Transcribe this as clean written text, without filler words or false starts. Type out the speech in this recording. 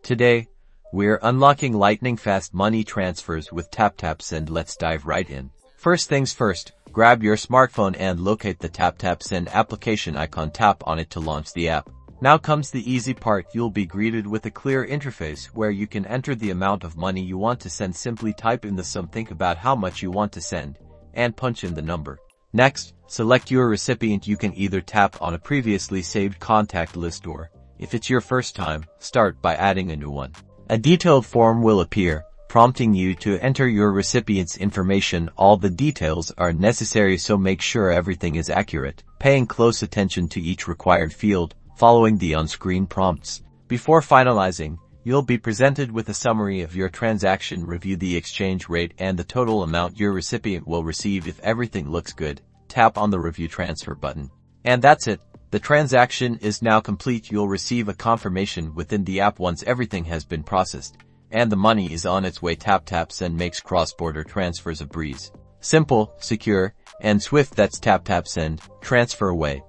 Today, we're unlocking lightning-fast money transfers with TapTap Send. Let's dive right in. First things first, grab your smartphone and locate the TapTap Send application icon. Tap on it to launch the app. Now comes the easy part. You'll be greeted with a clear interface where you can enter the amount of money you want to send. Simply type in the sum, think about how much you want to send, and punch in the number. Next, select your recipient. You can either tap on a previously saved contact list or, if it's your first time, start by adding a new one. A detailed form will appear, prompting you to enter your recipient's information. All the details are necessary, so make sure everything is accurate, paying close attention to each required field, following the on-screen prompts. Before finalizing, you'll be presented with a summary of your transaction. Review the exchange rate and the total amount your recipient will receive. If everything looks good, tap on the Review Transfer button. And that's it. The transaction is now complete. You'll receive a confirmation within the app once everything has been processed, and the money is on its way. TapTap Send makes cross-border transfers a breeze. Simple, secure, and swift. That's TapTap Send. Transfer away.